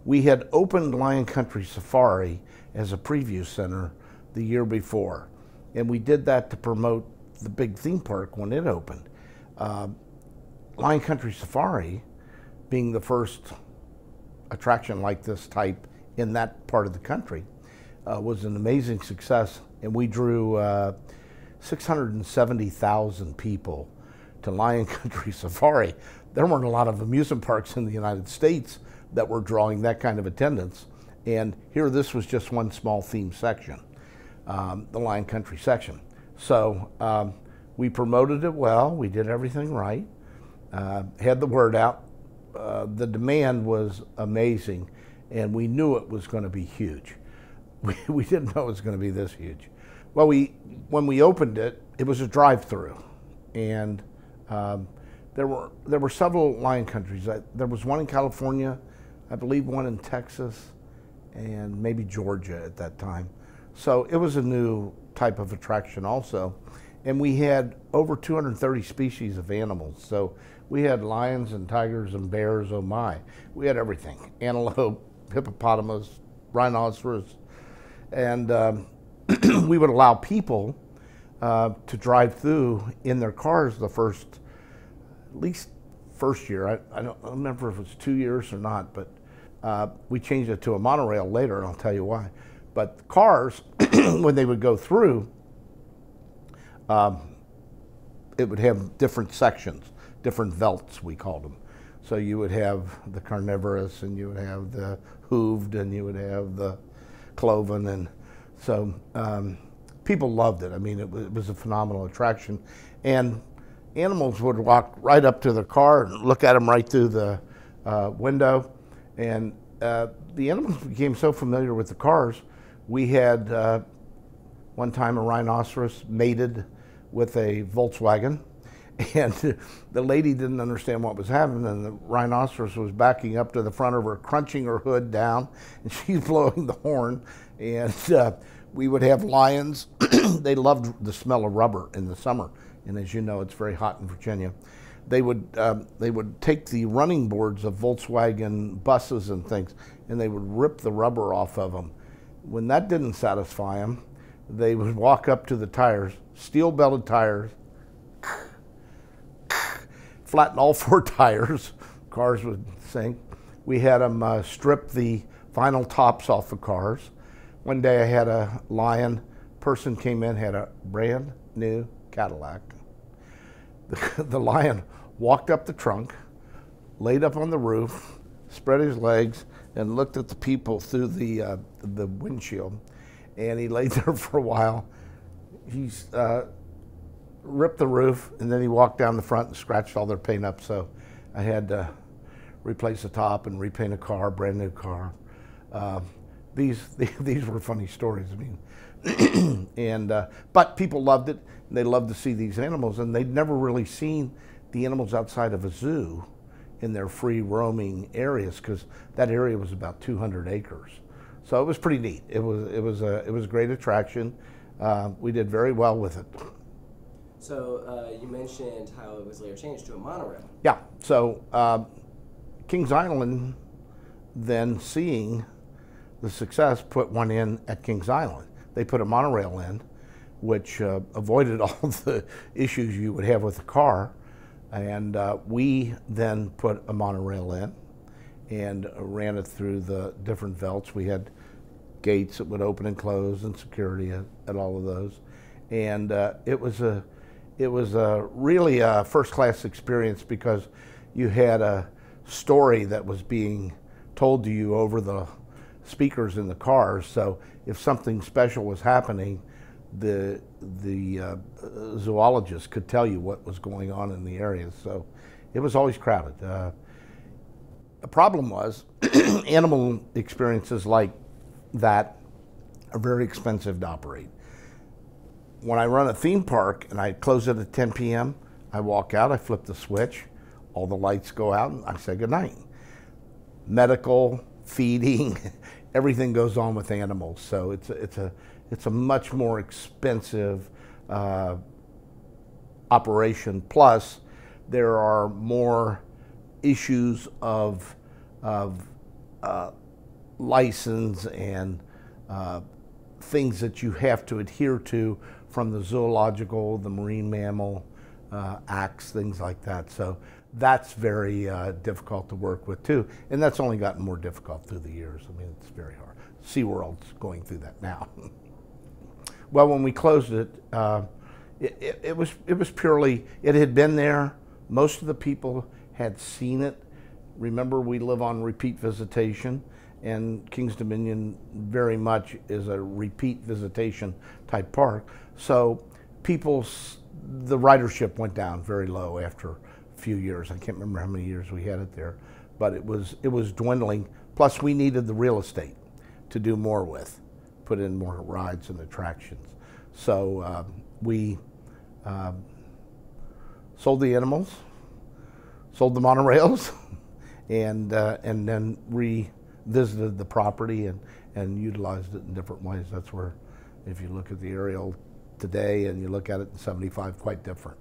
We had opened Lion Country Safari as a preview center the year before, and we did that to promote the big theme park when it opened. Lion Country Safari, being the first attraction like this type in that part of the country, was an amazing success, and we drew 670,000 people to Lion Country Safari. There weren't a lot of amusement parks in the United States that were drawing that kind of attendance, and here this was just one small theme section, the Lion Country section. So we promoted it well, we did everything right, had the word out. The demand was amazing, and we knew it was going to be huge. We didn't know it was going to be this huge. Well, when we opened it, it was a drive-through, and there were several Lion Countries. There was one in California, I believe one in Texas, and maybe Georgia at that time. So it was a new type of attraction also. And we had over 230 species of animals. So we had lions and tigers and bears, oh my. We had everything, antelope, hippopotamus, rhinoceros. And we would allow people to drive through in their cars the first year. I don't remember if it was 2 years or not, but we changed it to a monorail later, and I'll tell you why. But the cars, when they would go through, it would have different sections, different velts, we called them. So you would have the carnivorous, and you would have the hooved, and you would have the cloven, and so people loved it. I mean, it was a phenomenal attraction, and animals would walk right up to the car and look at them right through the window, and the animals became so familiar with the cars. We had one time a rhinoceros mated with a Volkswagen, and the lady didn't understand what was happening, and the rhinoceros was backing up to the front of her, crunching her hood down, and she's blowing the horn. And we would have lions. They loved the smell of rubber in the summer, and as you know, it's very hot in Virginia. They would take the running boards of Volkswagen buses and things, and they would rip the rubber off of them. When that didn't satisfy them, they would walk up to the tires, steel belted tires, flatten all four tires, cars would sink. We had them strip the vinyl tops off the cars. One day I had a lion person came in, had a brand new Cadillac. The lion walked up the trunk, laid up on the roof, spread his legs, and looked at the people through the windshield. And he laid there for a while. He's ripped the roof, and then he walked down the front and scratched all their paint up. So I had to replace the top and repaint a car, brand new car. These were funny stories. I mean, and but people loved it. And they loved to see these animals, and they'd never really seen the animals outside of a zoo in their free roaming areas, because that area was about 200 acres. So it was pretty neat. It was a great attraction. We did very well with it. So you mentioned how it was later changed to a monorail. Yeah. So Kings Island, then seeing the success, put one in at Kings Island. They put a monorail in, which avoided all the issues you would have with the car. And we then put a monorail in and ran it through the different velts. We had gates that would open and close, and security at all of those. And it was really a first-class experience, because you had a story that was being told to you over the speakers in the cars. So if something special was happening, the zoologist could tell you what was going on in the area. So it was always crowded. The problem was animal experiences like that are very expensive to operate. When I run a theme park and I close it at 10 p.m., I walk out, I flip the switch, all the lights go out, and I say goodnight. Medical, feeding, everything goes on with animals. So it's a much more expensive operation. Plus, there are more issues of license and things that you have to adhere to from the zoological, the marine mammal acts, things like that. So that's very difficult to work with too, and that's only gotten more difficult through the years. I mean, it's very hard. SeaWorld's going through that now. Well, when we closed it, it was purely, it had been there. Most of the people had seen it. Remember, we live on repeat visitation, and Kings Dominion very much is a repeat visitation type park. So the ridership went down very low after a few years. I can't remember how many years we had it there, but it was dwindling. Plus, we needed the real estate to do more with, put in more rides and attractions. So we sold the animals, sold the monorails, and then revisited the property and utilized it in different ways. That's where, if you look at the aerial today and you look at it in '75, quite different.